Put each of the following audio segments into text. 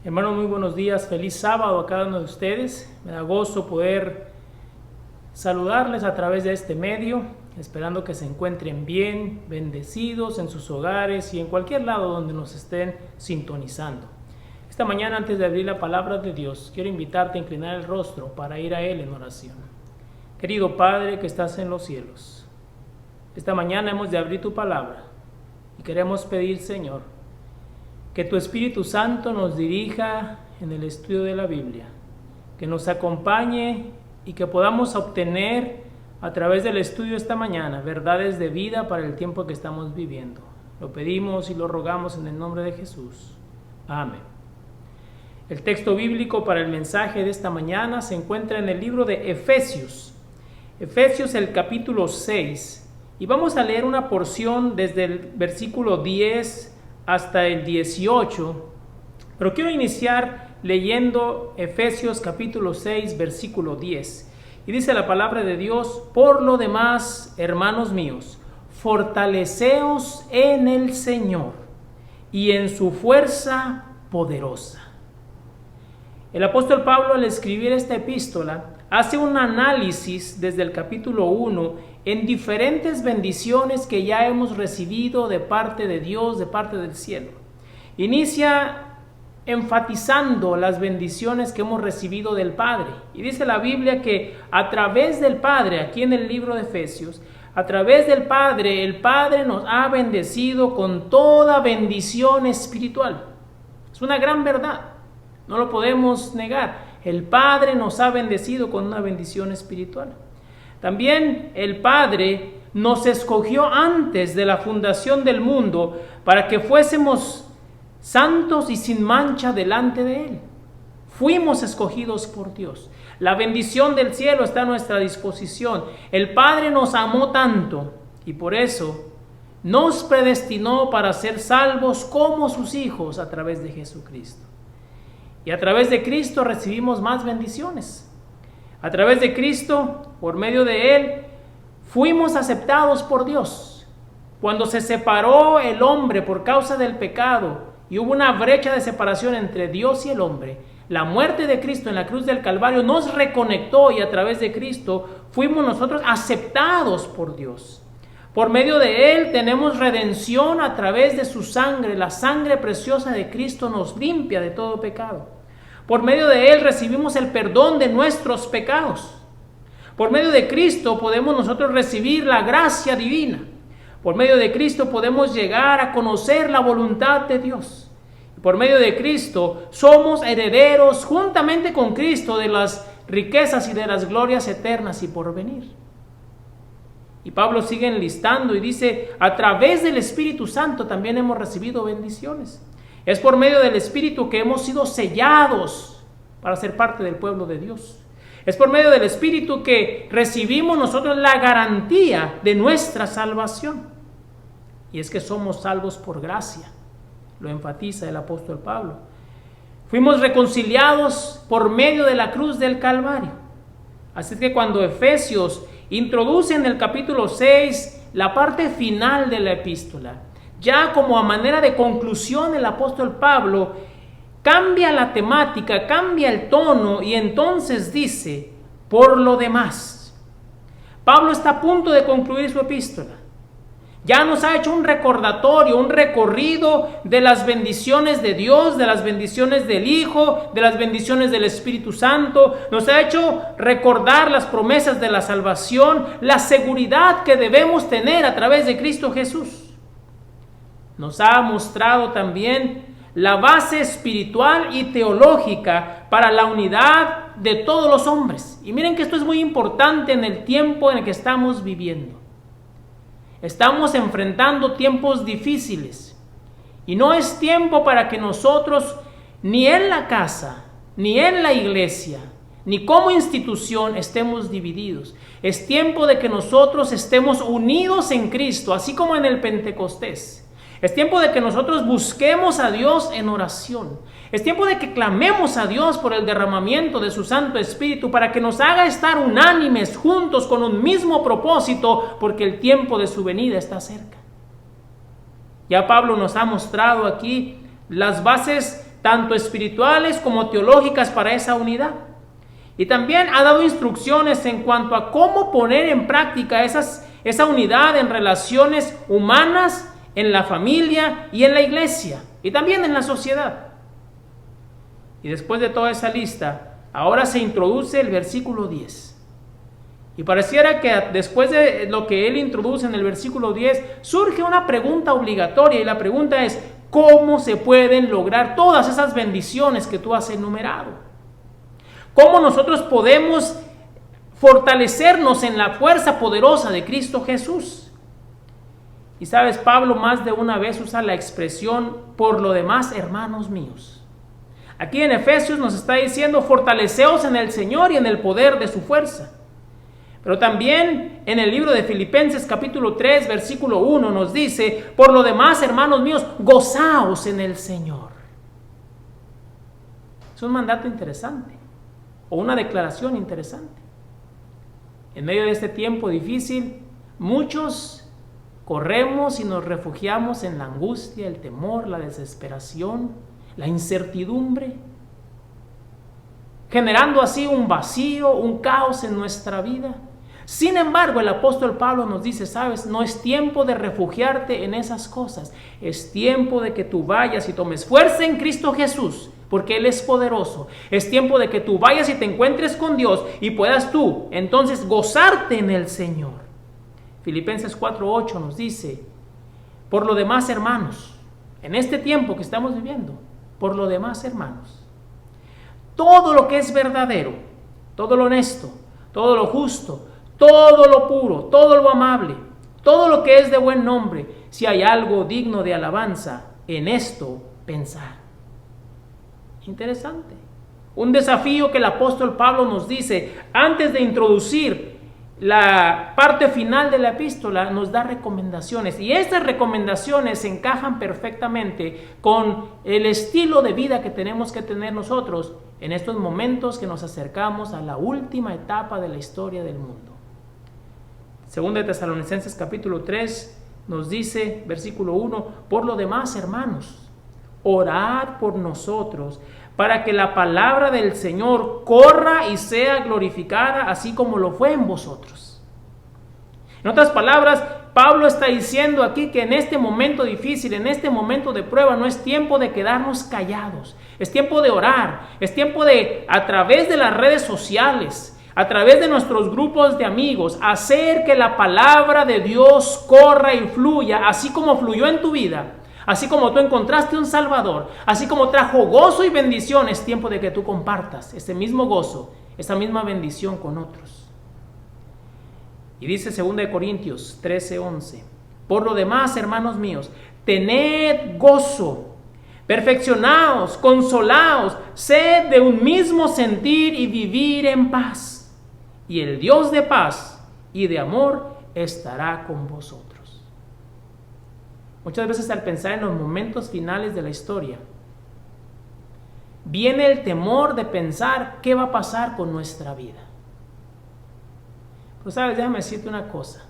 Hermanos, muy buenos días, feliz sábado a cada uno de ustedes. Me da gozo poder saludarles a través de este medio, esperando que se encuentren bien, bendecidos en sus hogares y en cualquier lado donde nos estén sintonizando. Esta mañana, antes de abrir la palabra de Dios, quiero invitarte a inclinar el rostro para ir a Él en oración. Querido Padre que estás en los cielos, esta mañana hemos de abrir tu palabra y queremos pedir, Señor, que tu Espíritu Santo nos dirija en el estudio de la Biblia, que nos acompañe y que podamos obtener a través del estudio esta mañana verdades de vida para el tiempo que estamos viviendo. Lo pedimos y lo rogamos en el nombre de Jesús. Amén. El texto bíblico para el mensaje de esta mañana se encuentra en el libro de Efesios. Efesios, el capítulo 6, y vamos a leer una porción desde el versículo 10 hasta el 18, pero quiero iniciar leyendo Efesios capítulo 6, versículo 10, y dice la palabra de Dios: por lo demás, hermanos míos, fortaleceos en el Señor y en su fuerza poderosa. El apóstol Pablo, al escribir esta epístola, hace un análisis desde el capítulo 1 en diferentes bendiciones que ya hemos recibido de parte de Dios, de parte del cielo. Inicia enfatizando las bendiciones que hemos recibido del Padre. Y dice la Biblia que a través del Padre, aquí en el libro de Efesios, a través del Padre, el Padre nos ha bendecido con toda bendición espiritual. Es una gran verdad, no lo podemos negar. El Padre nos ha bendecido con una bendición espiritual. También el Padre nos escogió antes de la fundación del mundo para que fuésemos santos y sin mancha delante de Él. Fuimos escogidos por Dios. La bendición del cielo está a nuestra disposición. El Padre nos amó tanto y por eso nos predestinó para ser salvos como sus hijos a través de Jesucristo. Y a través de Cristo recibimos más bendiciones. A través de Cristo, por medio de Él, fuimos aceptados por Dios. Cuando se separó el hombre por causa del pecado y hubo una brecha de separación entre Dios y el hombre, la muerte de Cristo en la cruz del Calvario nos reconectó y a través de Cristo fuimos nosotros aceptados por Dios. Por medio de Él tenemos redención a través de su sangre. La sangre preciosa de Cristo nos limpia de todo pecado. Por medio de Él recibimos el perdón de nuestros pecados. Por medio de Cristo podemos nosotros recibir la gracia divina. Por medio de Cristo podemos llegar a conocer la voluntad de Dios. Por medio de Cristo somos herederos juntamente con Cristo de las riquezas y de las glorias eternas y por venir. Y Pablo sigue enlistando y dice: a través del Espíritu Santo también hemos recibido bendiciones. Es por medio del Espíritu que hemos sido sellados para ser parte del pueblo de Dios. Es por medio del Espíritu que recibimos nosotros la garantía de nuestra salvación. Y es que somos salvos por gracia, lo enfatiza el apóstol Pablo. Fuimos reconciliados por medio de la cruz del Calvario. Así que cuando Efesios introduce en el capítulo 6 la parte final de la epístola, ya como a manera de conclusión, el apóstol Pablo cambia la temática, cambia el tono y entonces dice: por lo demás. Pablo está a punto de concluir su epístola. Ya nos ha hecho un recordatorio, un recorrido de las bendiciones de Dios, de las bendiciones del Hijo, de las bendiciones del Espíritu Santo. Nos ha hecho recordar las promesas de la salvación, la seguridad que debemos tener a través de Cristo Jesús. Nos ha mostrado también la base espiritual y teológica para la unidad de todos los hombres. Y miren que esto es muy importante en el tiempo en el que estamos viviendo. Estamos enfrentando tiempos difíciles y no es tiempo para que nosotros, ni en la casa, ni en la iglesia, ni como institución, estemos divididos. Es tiempo de que nosotros estemos unidos en Cristo, así como en el Pentecostés. Es tiempo de que nosotros busquemos a Dios en oración. Es tiempo de que clamemos a Dios por el derramamiento de su Santo Espíritu para que nos haga estar unánimes, juntos, con un mismo propósito, porque el tiempo de su venida está cerca. Ya Pablo nos ha mostrado aquí las bases tanto espirituales como teológicas para esa unidad. Y también ha dado instrucciones en cuanto a cómo poner en práctica esa unidad en relaciones humanas, en la familia y en la iglesia, y también en la sociedad. Y después de toda esa lista, ahora se introduce el versículo 10. Y pareciera que después de lo que él introduce en el versículo 10, surge una pregunta obligatoria, y la pregunta es: ¿cómo se pueden lograr todas esas bendiciones que tú has enumerado? ¿Cómo nosotros podemos fortalecernos en la fuerza poderosa de Cristo Jesús? Y sabes, Pablo más de una vez usa la expresión "por lo demás, hermanos míos". Aquí en Efesios nos está diciendo: fortaleceos en el Señor y en el poder de su fuerza. Pero también en el libro de Filipenses capítulo 3 versículo 1 nos dice: por lo demás, hermanos míos, gozaos en el Señor. Es un mandato interesante, o una declaración interesante. En medio de este tiempo difícil, muchos corremos y nos refugiamos en la angustia, el temor, la desesperación, la incertidumbre, generando así un vacío, un caos en nuestra vida. Sin embargo, el apóstol Pablo nos dice: sabes, no es tiempo de refugiarte en esas cosas, es tiempo de que tú vayas y tomes fuerza en Cristo Jesús, porque Él es poderoso. Es tiempo de que tú vayas y te encuentres con Dios y puedas tú entonces gozarte en el Señor. Filipenses 4:8 nos dice: por lo demás, hermanos, en este tiempo que estamos viviendo, por lo demás, hermanos, todo lo que es verdadero, todo lo honesto, todo lo justo, todo lo puro, todo lo amable, todo lo que es de buen nombre, si hay algo digno de alabanza, en esto pensar. Interesante. Un desafío que el apóstol Pablo nos dice antes de introducir la parte final de la epístola. Nos da recomendaciones, y estas recomendaciones encajan perfectamente con el estilo de vida que tenemos que tener nosotros en estos momentos que nos acercamos a la última etapa de la historia del mundo. Segunda de Tesalonicenses capítulo 3 nos dice, versículo 1: por lo demás, hermanos, orad por nosotros, para que la palabra del Señor corra y sea glorificada, así como lo fue en vosotros. En otras palabras, Pablo está diciendo aquí que en este momento difícil, en este momento de prueba, no es tiempo de quedarnos callados. Es tiempo de orar, es tiempo de, a través de las redes sociales, a través de nuestros grupos de amigos, hacer que la palabra de Dios corra y fluya, así como fluyó en tu vida. Así como tú encontraste un Salvador, así como trajo gozo y bendición, es tiempo de que tú compartas ese mismo gozo, esa misma bendición con otros. Y dice 2 Corintios 13:11: por lo demás, hermanos míos, tened gozo, perfeccionaos, consolaos, sed de un mismo sentir y vivir en paz. Y el Dios de paz y de amor estará con vosotros. Muchas veces, al pensar en los momentos finales de la historia, viene el temor de pensar qué va a pasar con nuestra vida. Pues sabes, déjame decirte una cosa.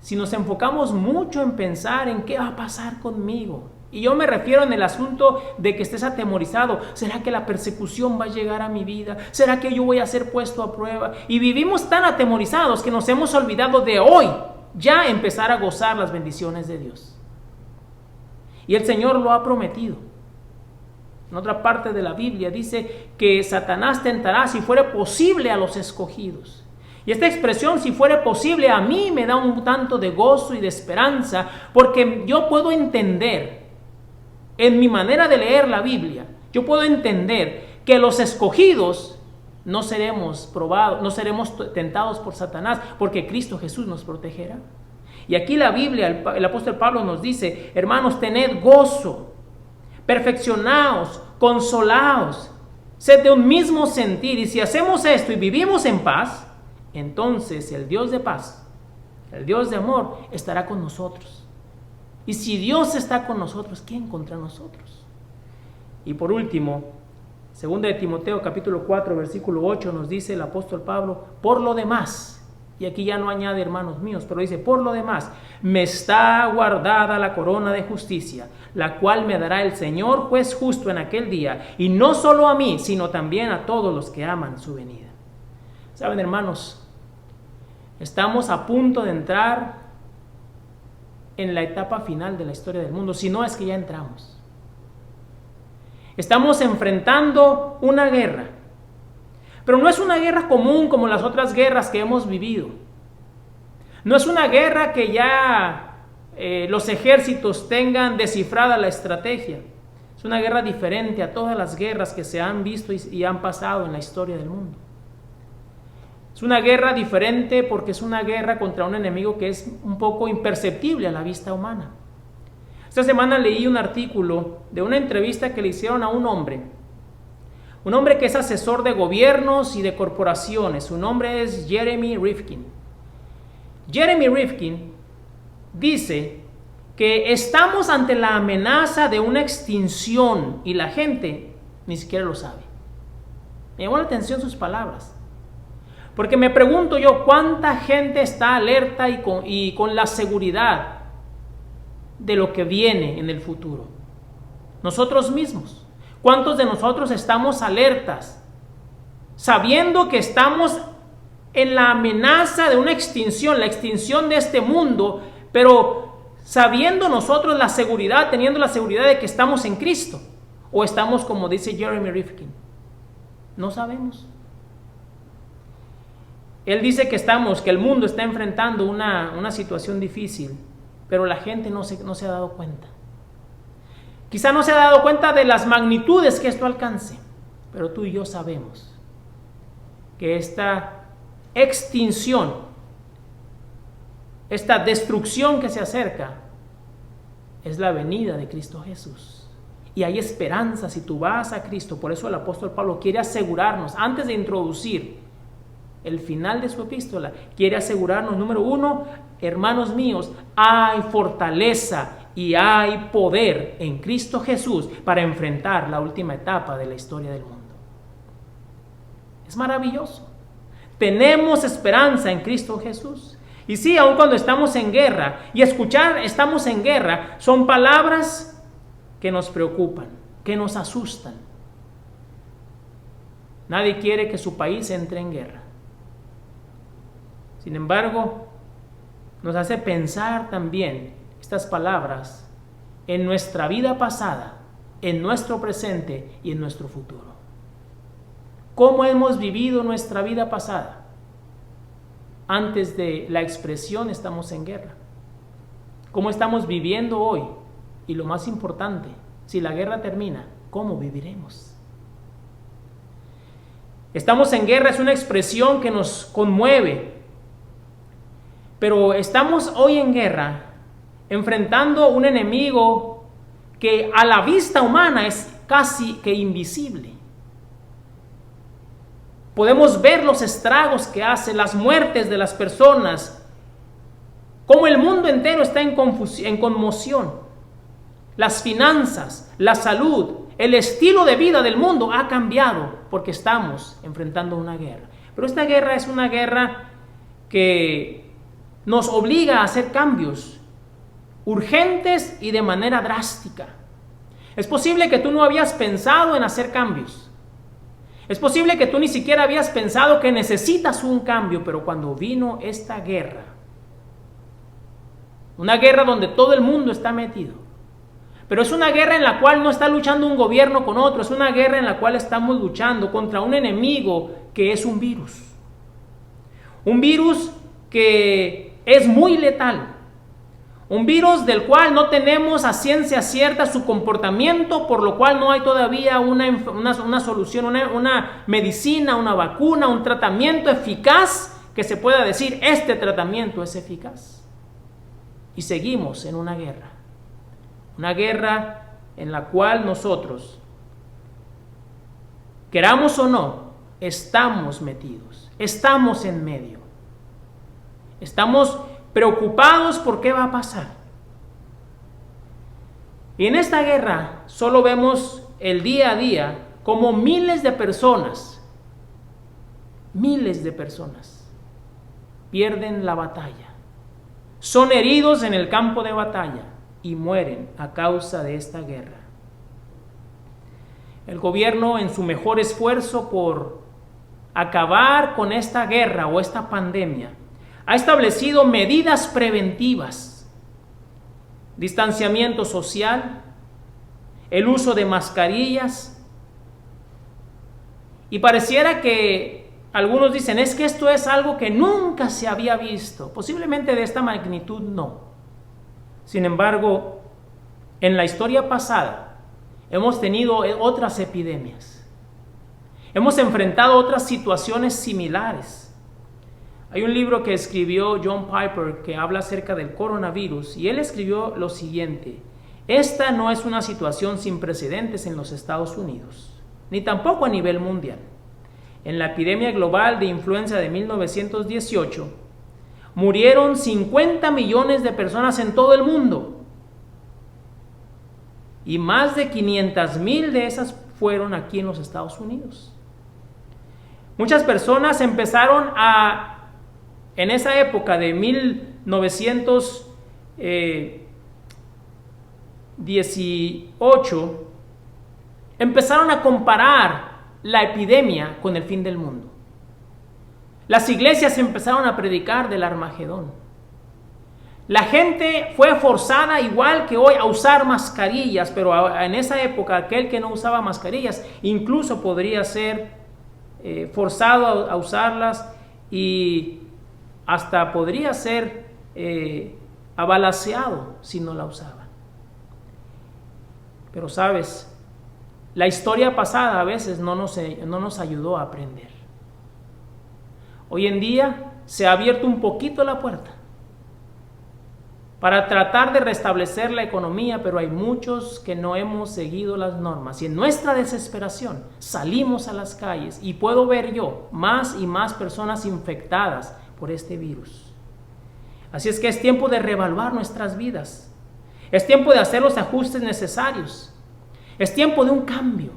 Si nos enfocamos mucho en pensar en qué va a pasar conmigo, y yo me refiero en el asunto de que estés atemorizado: ¿será que la persecución va a llegar a mi vida? ¿Será que yo voy a ser puesto a prueba? Y vivimos tan atemorizados que nos hemos olvidado de hoy ya empezar a gozar las bendiciones de Dios. Y el Señor lo ha prometido. En otra parte de la Biblia dice que Satanás tentará, si fuere posible, a los escogidos. Y esta expresión, si fuere posible, a mí me da un tanto de gozo y de esperanza, porque yo puedo entender, en mi manera de leer la Biblia, yo puedo entender que los escogidos no seremos probados, no seremos tentados por Satanás, porque Cristo Jesús nos protegerá. Y aquí la Biblia, el apóstol Pablo nos dice: hermanos, tened gozo, perfeccionaos, consolaos, sed de un mismo sentir. Y si hacemos esto y vivimos en paz, entonces el Dios de paz, el Dios de amor, estará con nosotros. Y si Dios está con nosotros, ¿quién contra nosotros? Y por último, 2 de Timoteo capítulo 4 versículo 8 nos dice el apóstol Pablo: por lo demás, Y aquí ya no añade hermanos míos, pero dice, por lo demás, me está guardada la corona de justicia, la cual me dará el Señor juez justo en aquel día, y no solo a mí, sino también a todos los que aman su venida. Saben, hermanos, estamos a punto de entrar en la etapa final de la historia del mundo, si no es que ya entramos. Estamos enfrentando una guerra. Pero no es una guerra común como las otras guerras que hemos vivido. No es una guerra que ya los ejércitos tengan descifrada la estrategia. Es una guerra diferente a todas las guerras que se han visto y han pasado en la historia del mundo. Es una guerra diferente porque es una guerra contra un enemigo que es un poco imperceptible a la vista humana. Esta semana leí un artículo de una entrevista que le hicieron a un hombre que es asesor de gobiernos y de corporaciones. Su nombre es Jeremy Rifkin. Jeremy Rifkin dice que estamos ante la amenaza de una extinción y la gente ni siquiera lo sabe. Me llamó la atención sus palabras. Porque me pregunto yo, ¿cuánta gente está alerta y con la seguridad de lo que viene en el futuro? Nosotros mismos. ¿Cuántos de nosotros estamos alertas, sabiendo que estamos en la amenaza de una extinción, la extinción de este mundo, pero sabiendo nosotros la seguridad, teniendo la seguridad de que estamos en Cristo? ¿O estamos como dice Jeremy Rifkin? No sabemos. Él dice que el mundo está enfrentando una situación difícil, pero la gente no se ha dado cuenta. Quizá no se ha dado cuenta de las magnitudes que esto alcance, pero tú y yo sabemos que esta extinción, esta destrucción que se acerca, es la venida de Cristo Jesús. Y hay esperanza si tú vas a Cristo. Por eso el apóstol Pablo quiere asegurarnos, antes de introducir el final de su epístola, quiere asegurarnos, número 1, hermanos míos, hay fortaleza y hay poder en Cristo Jesús para enfrentar la última etapa de la historia del mundo. Es maravilloso. Tenemos esperanza en Cristo Jesús. Y sí, aun cuando estamos en guerra, y escuchar estamos en guerra, son palabras que nos preocupan, que nos asustan. Nadie quiere que su país entre en guerra. Sin embargo, nos hace pensar también estas palabras en nuestra vida pasada, en nuestro presente y en nuestro futuro. ¿Cómo hemos vivido nuestra vida pasada? Antes de la expresión estamos en guerra. ¿Cómo estamos viviendo hoy? Y lo más importante, si la guerra termina, ¿cómo viviremos? Estamos en guerra es una expresión que nos conmueve, pero estamos hoy en guerra enfrentando un enemigo que a la vista humana es casi que invisible. Podemos ver los estragos que hace, las muertes de las personas, cómo el mundo entero está en conmoción. Las finanzas, la salud, el estilo de vida del mundo ha cambiado porque estamos enfrentando una guerra. Pero esta guerra es una guerra que nos obliga a hacer cambios urgentes y de manera drástica. Es posible que tú no habías pensado en hacer cambios. Es posible que tú ni siquiera habías pensado que necesitas un cambio, pero cuando vino esta guerra, una guerra donde todo el mundo está metido, pero es una guerra en la cual no está luchando un gobierno con otro, es una guerra en la cual estamos luchando contra un enemigo que es un virus que es muy letal. Un virus del cual no tenemos a ciencia cierta su comportamiento, por lo cual no hay todavía una solución, una medicina, una vacuna, un tratamiento eficaz que se pueda decir, este tratamiento es eficaz. Y seguimos en una guerra en la cual nosotros, queramos o no, estamos metidos, estamos en medio. Estamos preocupados por qué va a pasar. Y en esta guerra solo vemos el día a día como miles de personas pierden la batalla, son heridos en el campo de batalla y mueren a causa de esta guerra. El gobierno, en su mejor esfuerzo por acabar con esta guerra o esta pandemia, ha establecido medidas preventivas: distanciamiento social, el uso de mascarillas, y pareciera que algunos dicen, es que esto es algo que nunca se había visto. Posiblemente de esta magnitud no. Sin embargo, en la historia pasada hemos tenido otras epidemias. Hemos enfrentado otras situaciones similares. Hay un libro que escribió John Piper que habla acerca del coronavirus, y él escribió lo siguiente: esta no es una situación sin precedentes en los Estados Unidos, ni tampoco a nivel mundial. En la epidemia global de influenza de 1918, murieron 50 millones de personas en todo el mundo, y más de 500,000 de esas fueron aquí en los Estados Unidos. Muchas personas empezaron en esa época de 1918, empezaron a comparar la epidemia con el fin del mundo. Las iglesias empezaron a predicar del Armagedón. La gente fue forzada, igual que hoy, a usar mascarillas, pero en esa época aquel que no usaba mascarillas incluso podría ser forzado a usarlas, y hasta podría ser abalaceado si no la usaba. Pero sabes, la historia pasada a veces no nos ayudó a aprender. Hoy en día se ha abierto un poquito la puerta para tratar de restablecer la economía, pero hay muchos que no hemos seguido las normas, y en nuestra desesperación salimos a las calles, y puedo ver yo más y más personas infectadas por este virus. Así es que es tiempo de reevaluar nuestras vidas, es tiempo de hacer los ajustes necesarios, es tiempo de un cambio.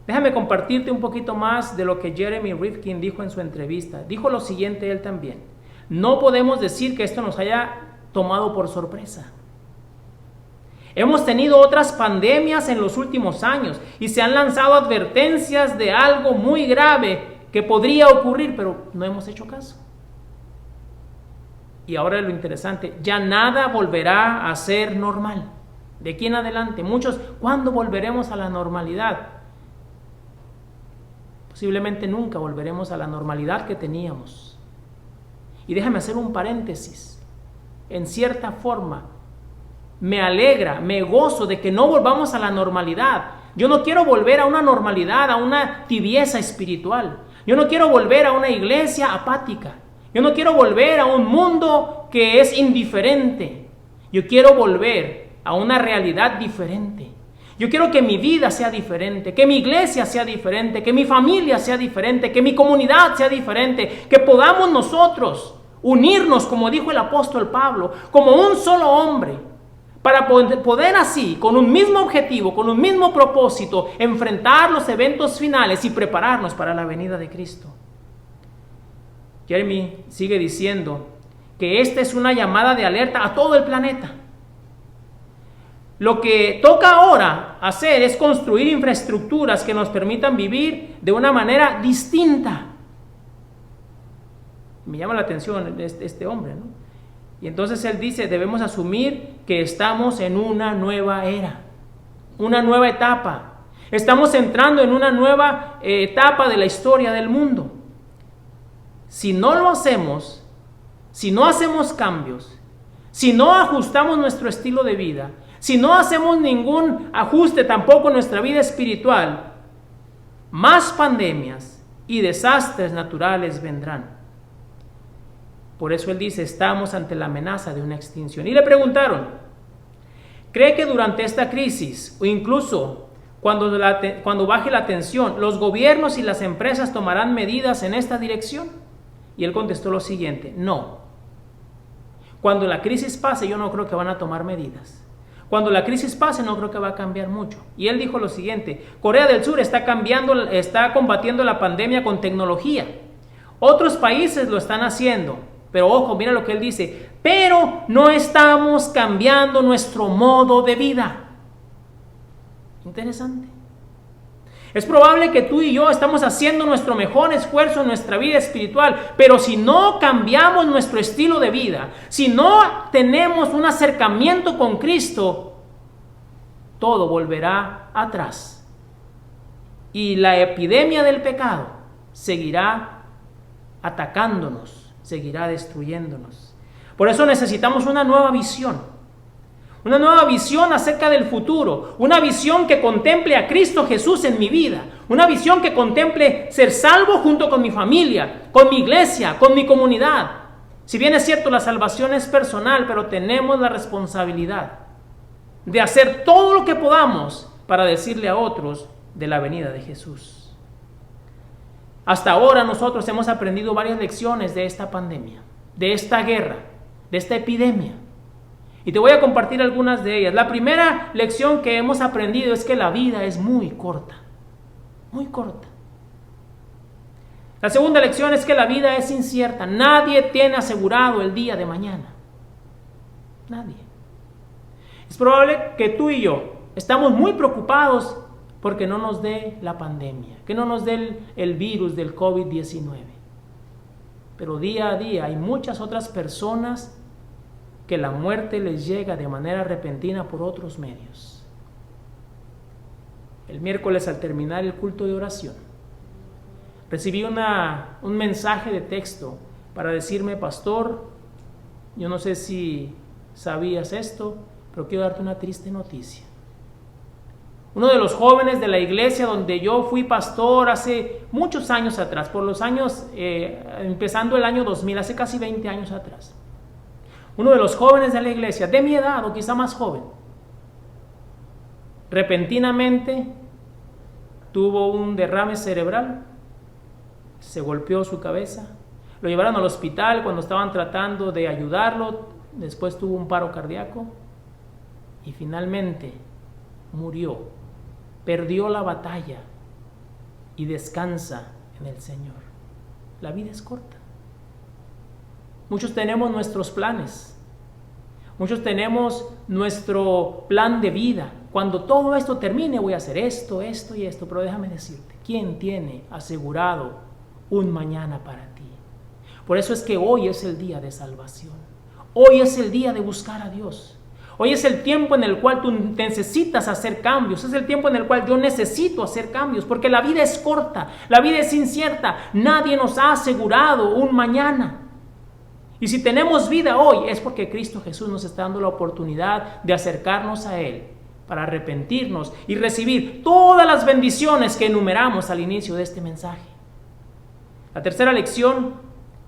Déjame compartirte un poquito más de lo que Jeremy Rifkin dijo en su entrevista. Dijo lo siguiente él también: no podemos decir que esto nos haya tomado por sorpresa. Hemos tenido otras pandemias en los últimos años y se han lanzado advertencias de algo muy grave que podría ocurrir, pero no hemos hecho caso. Y ahora lo interesante, ya nada volverá a ser normal. De aquí en adelante, muchos, ¿cuándo volveremos a la normalidad? Posiblemente nunca volveremos a la normalidad que teníamos. Y déjame hacer un paréntesis. En cierta forma, me alegra, me gozo de que no volvamos a la normalidad. Yo no quiero volver a una normalidad, a una tibieza espiritual. Yo no quiero volver a una iglesia apática. Yo no quiero volver a un mundo que es indiferente. Yo quiero volver a una realidad diferente. Yo quiero que mi vida sea diferente, que mi iglesia sea diferente, que mi familia sea diferente, que mi comunidad sea diferente, que podamos nosotros unirnos, como dijo el apóstol Pablo, como un solo hombre, para poder así, con un mismo objetivo, con un mismo propósito, enfrentar los eventos finales y prepararnos para la venida de Cristo. Jeremy sigue diciendo que esta es una llamada de alerta a todo el planeta. Lo que toca ahora hacer es construir infraestructuras que nos permitan vivir de una manera distinta. Me llama la atención este hombre, ¿no? Y entonces él dice, debemos asumir que estamos en una nueva era, una nueva etapa. Estamos entrando en una nueva etapa de la historia del mundo. Si no lo hacemos, si no hacemos cambios, si no ajustamos nuestro estilo de vida, si no hacemos ningún ajuste tampoco en nuestra vida espiritual, más pandemias y desastres naturales vendrán. Por eso él dice, estamos ante la amenaza de una extinción. Y le preguntaron, ¿cree que durante esta crisis o incluso cuando baje la tensión, los gobiernos y las empresas tomarán medidas en esta dirección? Y él contestó lo siguiente, no. Cuando la crisis pase, yo no creo que van a tomar medidas. Cuando la crisis pase, no creo que va a cambiar mucho. Y él dijo lo siguiente, Corea del Sur está combatiendo la pandemia con tecnología. Otros países lo están haciendo. Pero ojo, mira lo que él dice. Pero no estamos cambiando nuestro modo de vida. Interesante. Es probable que tú y yo estamos haciendo nuestro mejor esfuerzo en nuestra vida espiritual, pero si no cambiamos nuestro estilo de vida, si no tenemos un acercamiento con Cristo, todo volverá atrás. Y la epidemia del pecado seguirá atacándonos, seguirá destruyéndonos. Por eso necesitamos una nueva visión. Una nueva visión acerca del futuro, una visión que contemple a Cristo Jesús en mi vida, una visión que contemple ser salvo junto con mi familia, con mi iglesia, con mi comunidad. Si bien es cierto, la salvación es personal, pero tenemos la responsabilidad de hacer todo lo que podamos para decirle a otros de la venida de Jesús. Hasta ahora nosotros hemos aprendido varias lecciones de esta pandemia, de esta guerra, de esta epidemia. Y te voy a compartir algunas de ellas. La primera lección que hemos aprendido es que la vida es muy corta. Muy corta. La segunda lección es que la vida es incierta. Nadie tiene asegurado el día de mañana. Nadie. Es probable que tú y yo estamos muy preocupados porque no nos dé la pandemia, que no nos dé el virus del COVID-19. Pero día a día hay muchas otras personas que la muerte les llega de manera repentina por otros medios. El miércoles, al terminar el culto de oración, recibí un mensaje de texto para decirme: pastor, yo no sé si sabías esto, pero quiero darte una triste noticia. Uno de los jóvenes de la iglesia donde yo fui pastor hace muchos años atrás, por los años, empezando el año 2000, hace casi 20 años atrás, uno de los jóvenes de la iglesia, de mi edad o quizá más joven, repentinamente tuvo un derrame cerebral, se golpeó su cabeza, lo llevaron al hospital cuando estaban tratando de ayudarlo, después tuvo un paro cardíaco y finalmente murió, perdió la batalla y descansa en el Señor. La vida es corta. Muchos tenemos nuestros planes. Muchos tenemos nuestro plan de vida. Cuando todo esto termine voy a hacer esto, esto y esto. Pero déjame decirte, ¿quién tiene asegurado un mañana para ti? Por eso es que hoy es el día de salvación. Hoy es el día de buscar a Dios. Hoy es el tiempo en el cual tú necesitas hacer cambios. Es el tiempo en el cual yo necesito hacer cambios. Porque la vida es corta. La vida es incierta. Nadie nos ha asegurado un mañana. Y si tenemos vida hoy es porque Cristo Jesús nos está dando la oportunidad de acercarnos a Él para arrepentirnos y recibir todas las bendiciones que enumeramos al inicio de este mensaje. La tercera lección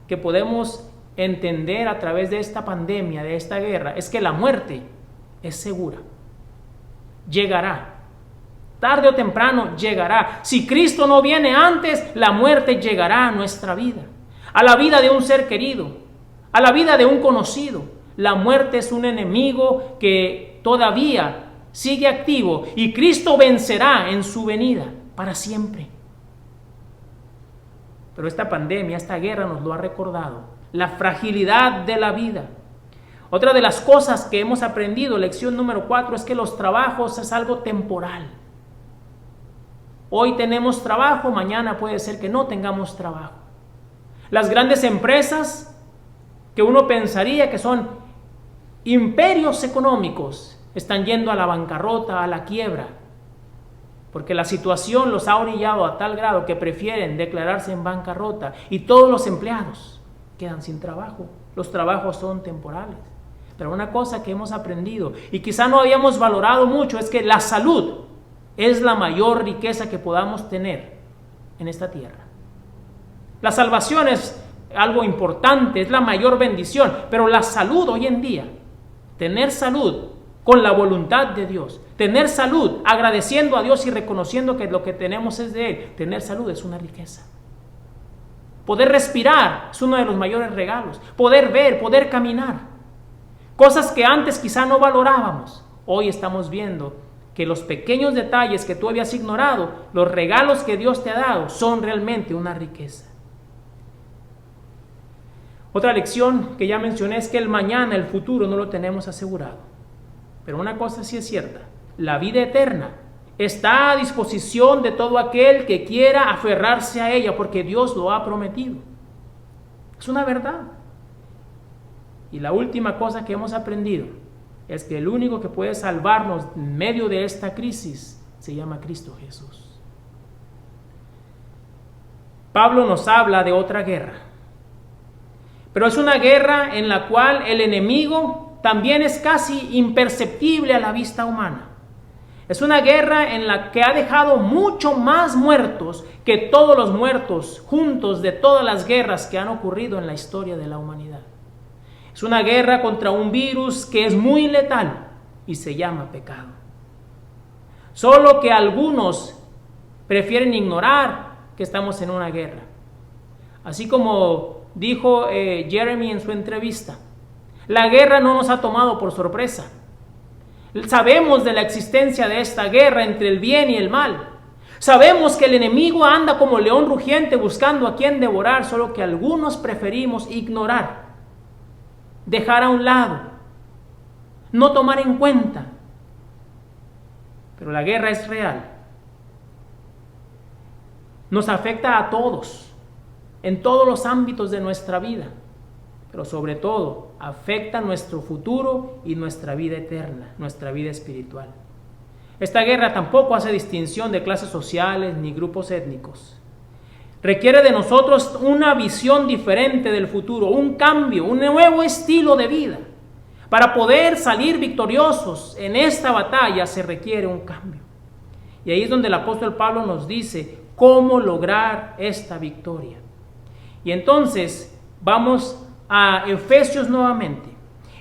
que podemos entender a través de esta pandemia, de esta guerra, es que la muerte es segura. Llegará. Tarde o temprano llegará. Si Cristo no viene antes, la muerte llegará a nuestra vida, a la vida de un ser querido, a la vida de un conocido. La muerte es un enemigo que todavía sigue activo y Cristo vencerá en su venida para siempre. Pero esta pandemia, esta guerra nos lo ha recordado, la fragilidad de la vida. Otra de las cosas que hemos aprendido, lección número 4, es que los trabajos es algo temporal. Hoy tenemos trabajo, mañana puede ser que no tengamos trabajo. Las grandes empresas que uno pensaría que son imperios económicos están yendo a la bancarrota, a la quiebra, porque la situación los ha orillado a tal grado que prefieren declararse en bancarrota y todos los empleados quedan sin trabajo. Los trabajos son temporales. Pero una cosa que hemos aprendido y quizá no habíamos valorado mucho es que la salud es la mayor riqueza que podamos tener en esta tierra. La salvación es algo importante, es la mayor bendición, pero la salud hoy en día, tener salud con la voluntad de Dios, tener salud agradeciendo a Dios y reconociendo que lo que tenemos es de Él, tener salud es una riqueza. Poder respirar es uno de los mayores regalos, poder ver, poder caminar, cosas que antes quizá no valorábamos, hoy estamos viendo que los pequeños detalles que tú habías ignorado, los regalos que Dios te ha dado, son realmente una riqueza. Otra lección que ya mencioné es que el mañana, el futuro, no lo tenemos asegurado. Pero una cosa sí es cierta, la vida eterna está a disposición de todo aquel que quiera aferrarse a ella, porque Dios lo ha prometido. Es una verdad. Y la última cosa que hemos aprendido es que el único que puede salvarnos en medio de esta crisis se llama Cristo Jesús. Pablo nos habla de otra guerra, pero es una guerra en la cual el enemigo también es casi imperceptible a la vista humana. Es una guerra en la que ha dejado mucho más muertos que todos los muertos juntos de todas las guerras que han ocurrido en la historia de la humanidad. Es una guerra contra un virus que es muy letal y se llama pecado. Solo que algunos prefieren ignorar que estamos en una guerra. Así como dijo Jeremy en su entrevista, la guerra no nos ha tomado por sorpresa. Sabemos de la existencia de esta guerra entre el bien y el mal. Sabemos que el enemigo anda como león rugiente buscando a quien devorar, solo que algunos preferimos ignorar, dejar a un lado, no tomar en cuenta. Pero la guerra es real. Nos afecta a todos, en todos los ámbitos de nuestra vida, pero sobre todo afecta nuestro futuro y nuestra vida eterna, nuestra vida espiritual. Esta guerra tampoco hace distinción de clases sociales ni grupos étnicos. Requiere de nosotros una visión diferente del futuro, un cambio, un nuevo estilo de vida. Para poder salir victoriosos en esta batalla se requiere un cambio. Y ahí es donde el apóstol Pablo nos dice cómo lograr esta victoria. Y entonces vamos a Efesios nuevamente,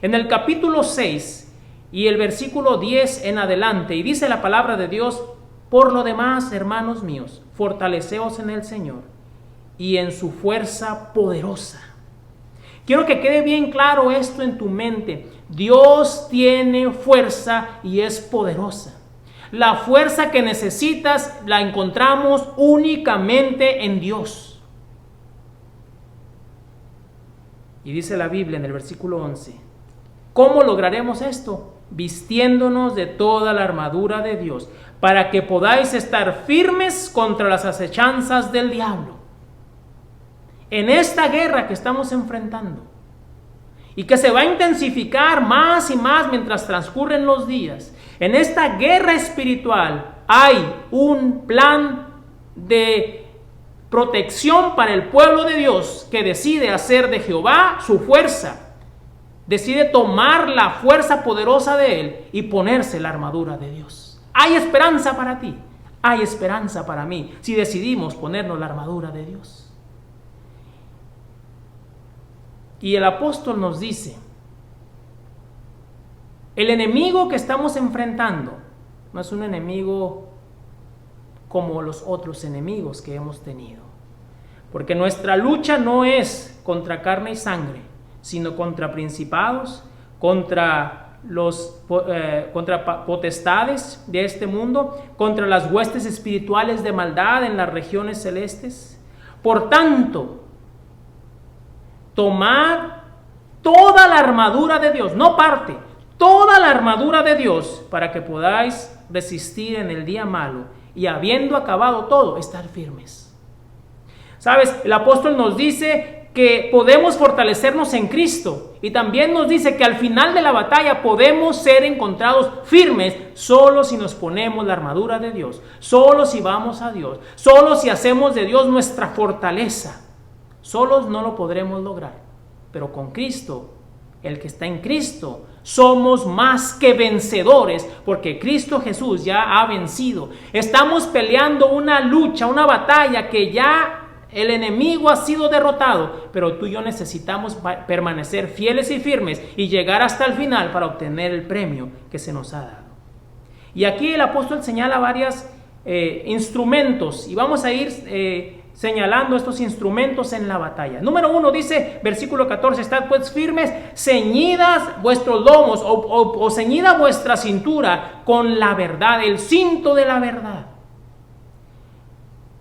en el capítulo 6 y el versículo 10 en adelante, y dice la palabra de Dios: por lo demás, hermanos míos, fortaleceos en el Señor y en su fuerza poderosa. Quiero que quede bien claro esto en tu mente. Dios tiene fuerza y es poderosa. La fuerza que necesitas la encontramos únicamente en Dios. Y dice la Biblia en el versículo 11, ¿cómo lograremos esto? Vistiéndonos de toda la armadura de Dios, para que podáis estar firmes contra las acechanzas del diablo. En esta guerra que estamos enfrentando, y que se va a intensificar más y más mientras transcurren los días, en esta guerra espiritual hay un plan de protección para el pueblo de Dios que decide hacer de Jehová su fuerza, decide tomar la fuerza poderosa de Él y ponerse la armadura de Dios. Hay esperanza para ti, hay esperanza para mí, si decidimos ponernos la armadura de Dios. Y el apóstol nos dice, el enemigo que estamos enfrentando no es un enemigo como los otros enemigos que hemos tenido. Porque nuestra lucha no es contra carne y sangre, sino contra principados, contra potestades de este mundo, contra las huestes espirituales de maldad en las regiones celestes. Por tanto, tomad toda la armadura de Dios, no parte, toda la armadura de Dios, para que podáis resistir en el día malo y habiendo acabado todo, estar firmes. ¿Sabes? El apóstol nos dice que podemos fortalecernos en Cristo y también nos dice que al final de la batalla podemos ser encontrados firmes solo si nos ponemos la armadura de Dios, solo si vamos a Dios, solo si hacemos de Dios nuestra fortaleza. Solos no lo podremos lograr, pero con Cristo, el que está en Cristo, somos más que vencedores, porque Cristo Jesús ya ha vencido. Estamos peleando una lucha, una batalla que ya el enemigo ha sido derrotado, pero tú y yo necesitamos permanecer fieles y firmes y llegar hasta el final para obtener el premio que se nos ha dado. Y aquí el apóstol señala varios instrumentos y vamos a ir señalando estos instrumentos en la batalla. Número 1 dice, versículo 14, estad pues firmes, ceñidas vuestros lomos o ceñida vuestra cintura con la verdad, el cinto de la verdad.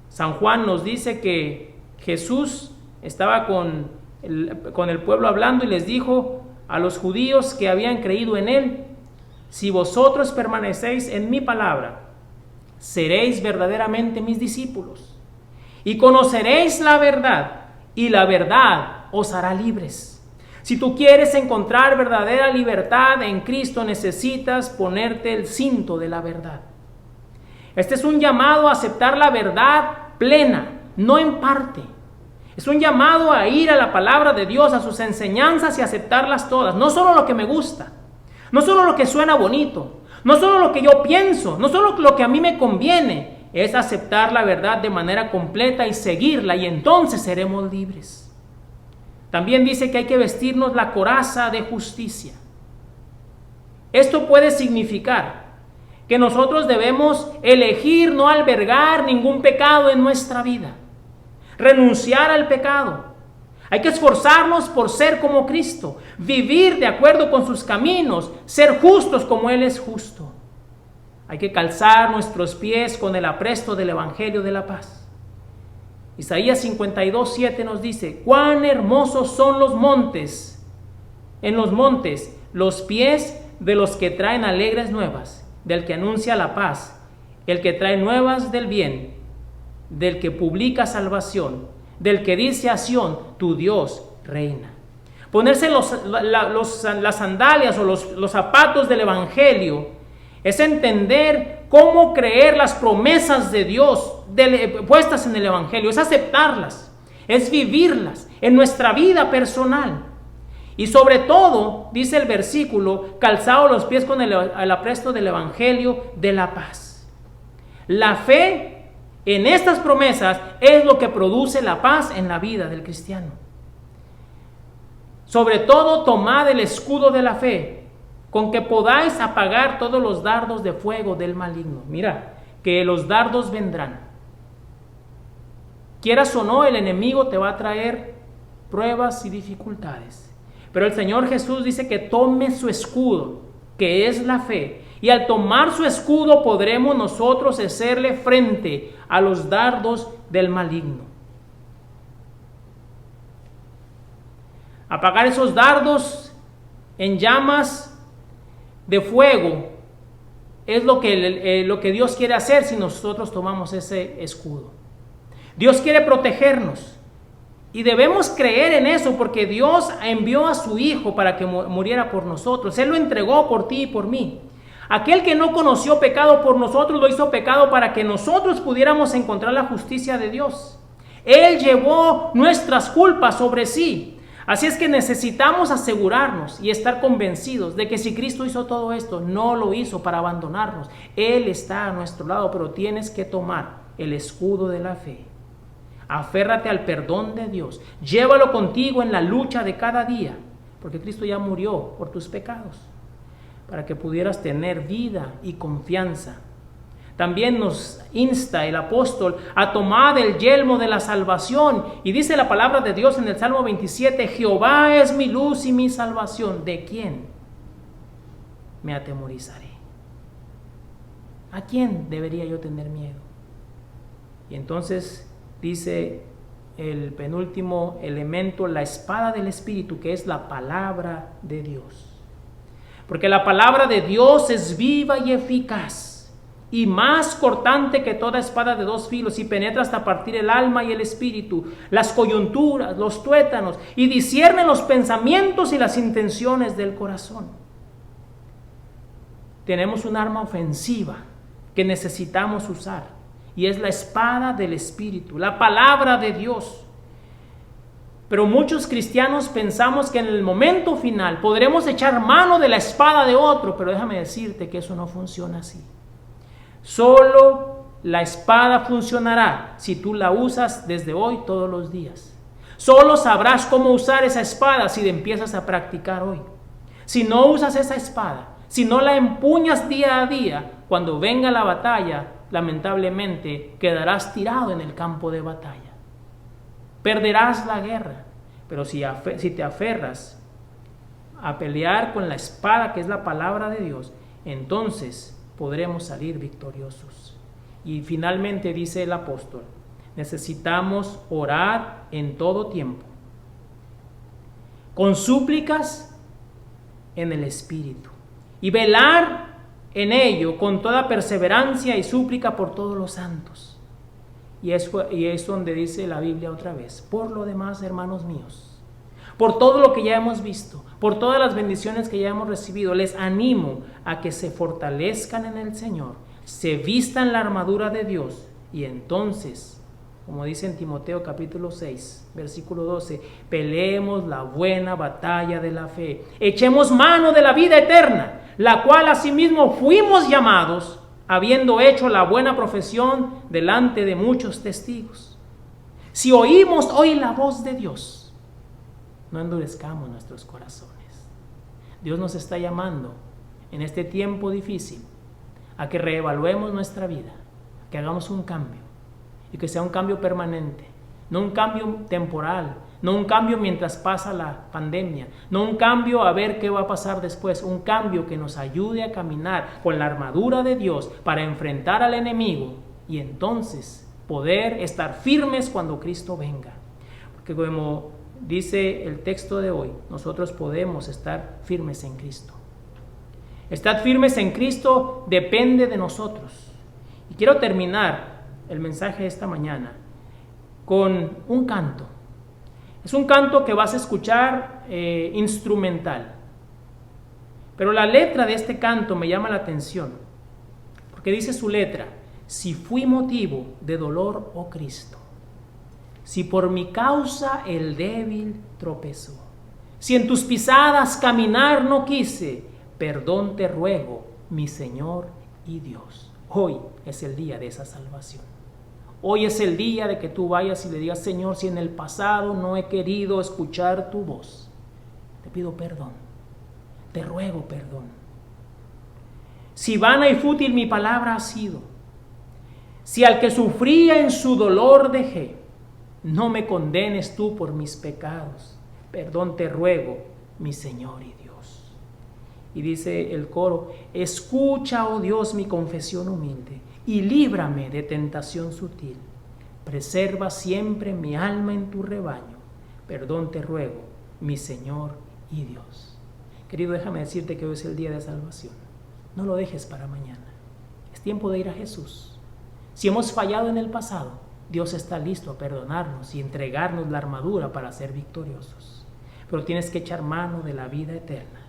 San Juan nos dice que Jesús estaba con con el pueblo hablando, y les dijo a los judíos que habían creído en él: si vosotros permanecéis en mi palabra, seréis verdaderamente mis discípulos, y conoceréis la verdad, y la verdad os hará libres. Si tú quieres encontrar verdadera libertad en Cristo, necesitas ponerte el cinto de la verdad. Este es un llamado a aceptar la verdad plena, no en parte. Es un llamado a ir a la palabra de Dios, a sus enseñanzas, y aceptarlas todas. No solo lo que me gusta, no solo lo que suena bonito, no solo lo que yo pienso, no solo lo que a mí me conviene. Es aceptar la verdad de manera completa y seguirla, y entonces seremos libres. También dice que hay que vestirnos la coraza de justicia. Esto puede significar que nosotros debemos elegir no albergar ningún pecado en nuestra vida, renunciar al pecado. Hay que esforzarnos por ser como Cristo, vivir de acuerdo con sus caminos, ser justos como Él es justo. Hay que calzar nuestros pies con el apresto del Evangelio de la paz. Isaías 52:7 nos dice: cuán hermosos son los montes, en los montes, los pies de los que traen alegres nuevas, del que anuncia la paz, el que trae nuevas del bien, del que publica salvación, del que dice a Sión: tu Dios reina. Ponerse las sandalias o los zapatos del Evangelio es entender cómo creer las promesas de Dios puestas en el Evangelio, es aceptarlas, es vivirlas en nuestra vida personal. Y sobre todo, dice el versículo, calzados los pies con el apresto del Evangelio de la paz. La fe en estas promesas es lo que produce la paz en la vida del cristiano. Sobre todo, tomad el escudo de la fe, con que podáis apagar todos los dardos de fuego del maligno. Mira, que los dardos vendrán. Quieras o no, el enemigo te va a traer pruebas y dificultades. Pero el Señor Jesús dice que tome su escudo, que es la fe. Y al tomar su escudo podremos nosotros hacerle frente a los dardos del maligno. Apagar esos dardos en llamas de fuego es lo que Dios quiere hacer si nosotros tomamos ese escudo. Dios quiere protegernos y debemos creer en eso, porque Dios envió a su Hijo para que muriera por nosotros. Él lo entregó por ti y por mí. Aquel que no conoció pecado por nosotros lo hizo pecado para que nosotros pudiéramos encontrar la justicia de Dios. Él llevó nuestras culpas sobre sí. Así es que necesitamos asegurarnos y estar convencidos de que si Cristo hizo todo esto, no lo hizo para abandonarnos. Él está a nuestro lado, pero tienes que tomar el escudo de la fe. Aférrate al perdón de Dios. Llévalo contigo en la lucha de cada día, porque Cristo ya murió por tus pecados, para que pudieras tener vida y confianza. También nos insta el apóstol a tomar el yelmo de la salvación. Y dice la palabra de Dios en el Salmo 27, Jehová es mi luz y mi salvación. ¿De quién me atemorizaré? ¿A quién debería yo tener miedo? Y entonces dice el penúltimo elemento, la espada del Espíritu, que es la palabra de Dios. Porque la palabra de Dios es viva y eficaz, y más cortante que toda espada de dos filos, y penetra hasta partir el alma y el espíritu, las coyunturas, los tuétanos, y discierne los pensamientos y las intenciones del corazón. Tenemos un arma ofensiva que necesitamos usar, y es la espada del Espíritu, la palabra de Dios. Pero muchos cristianos pensamos que en el momento final podremos echar mano de la espada de otro, pero déjame decirte que eso no funciona así. Solo la espada funcionará si tú la usas desde hoy todos los días. Solo sabrás cómo usar esa espada si empiezas a practicar hoy. Si no usas esa espada, si no la empuñas día a día, cuando venga la batalla, lamentablemente quedarás tirado en el campo de batalla. Perderás la guerra, pero si te aferras a pelear con la espada que es la palabra de Dios, entonces podremos salir victoriosos. Y finalmente dice el apóstol, necesitamos orar en todo tiempo con súplicas en el Espíritu, y velar en ello con toda perseverancia y súplica por todos los santos. Y es donde dice la Biblia otra vez: por lo demás, hermanos míos, por todo lo que ya hemos visto, por todas las bendiciones que ya hemos recibido, les animo a que se fortalezcan en el Señor, se vistan la armadura de Dios, y entonces, como dice en Timoteo capítulo 6, versículo 12, peleemos la buena batalla de la fe, echemos mano de la vida eterna, la cual asimismo fuimos llamados, habiendo hecho la buena profesión delante de muchos testigos. Si oímos hoy la voz de Dios, no endurezcamos nuestros corazones. Dios nos está llamando en este tiempo difícil a que reevaluemos nuestra vida, que hagamos un cambio, y que sea un cambio permanente, no un cambio temporal, no un cambio mientras pasa la pandemia, no un cambio a ver qué va a pasar después, un cambio que nos ayude a caminar con la armadura de Dios para enfrentar al enemigo y entonces poder estar firmes cuando Cristo venga. Porque como dice el texto de hoy, nosotros podemos estar firmes en Cristo. Estar firmes en Cristo depende de nosotros. Y quiero terminar el mensaje de esta mañana con un canto. Es un canto que vas a escuchar instrumental, pero la letra de este canto me llama la atención, porque dice su letra: si fui motivo de dolor, oh Cristo, si por mi causa el débil tropezó, si en tus pisadas caminar no quise, perdón te ruego, mi Señor y Dios. Hoy es el día de esa salvación. Hoy es el día de que tú vayas y le digas: Señor, si en el pasado no he querido escuchar tu voz, te pido perdón, te ruego perdón. Si vana y fútil mi palabra ha sido, si al que sufría en su dolor dejé, no me condenes tú por mis pecados, perdón te ruego, mi Señor y Dios. Y dice el coro: escucha, oh Dios, mi confesión humilde, y líbrame de tentación sutil. Preserva siempre mi alma en tu rebaño. Perdón te ruego, mi Señor y Dios. Querido, déjame decirte que hoy es el día de salvación. No lo dejes para mañana. Es tiempo de ir a Jesús. Si hemos fallado en el pasado, Dios está listo a perdonarnos y entregarnos la armadura para ser victoriosos. Pero tienes que echar mano de la vida eterna.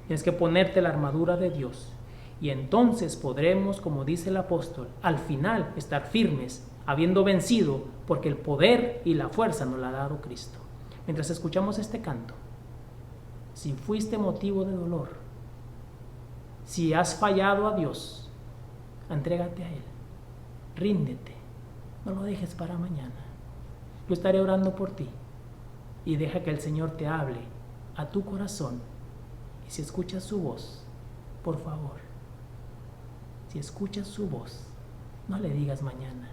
Tienes que ponerte la armadura de Dios. Y entonces podremos, como dice el apóstol, al final estar firmes, habiendo vencido, porque el poder y la fuerza nos la ha dado Cristo. Mientras escuchamos este canto, si fuiste motivo de dolor, si has fallado a Dios, entrégate a Él, ríndete, no lo dejes para mañana. Yo estaré orando por ti y deja que el Señor te hable a tu corazón. Y si escuchas su voz, por favor, si escuchas su voz, no le digas mañana.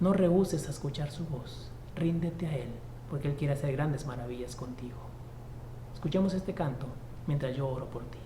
No rehúses a escuchar su voz. Ríndete a Él, porque Él quiere hacer grandes maravillas contigo. Escuchemos este canto mientras yo oro por ti.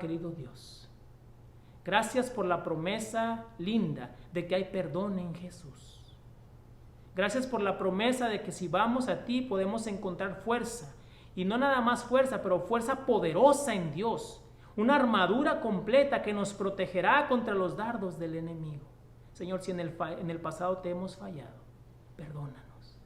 Querido Dios, gracias por la promesa linda de que hay perdón en Jesús. Gracias por la promesa de que si vamos a ti podemos encontrar fuerza. Y no nada más fuerza, pero fuerza poderosa en Dios. Una armadura completa que nos protegerá contra los dardos del enemigo. Señor, si en el pasado te hemos fallado, perdónanos.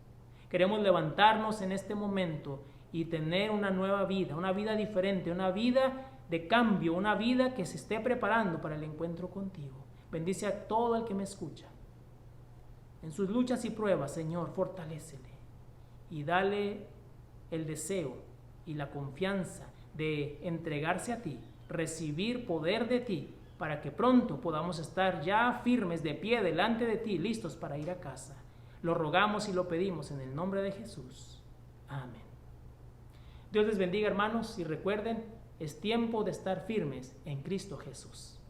Queremos levantarnos en este momento y tener una nueva vida, una vida diferente, una vida de cambio, una vida que se esté preparando para el encuentro contigo. Bendice a todo el que me escucha. En sus luchas y pruebas, Señor, fortalécele y dale el deseo y la confianza de entregarse a ti, recibir poder de ti, para que pronto podamos estar ya firmes de pie delante de ti, listos para ir a casa. Lo rogamos y lo pedimos en el nombre de Jesús. Amén. Dios les bendiga, hermanos, y recuerden, es tiempo de estar firmes en Cristo Jesús.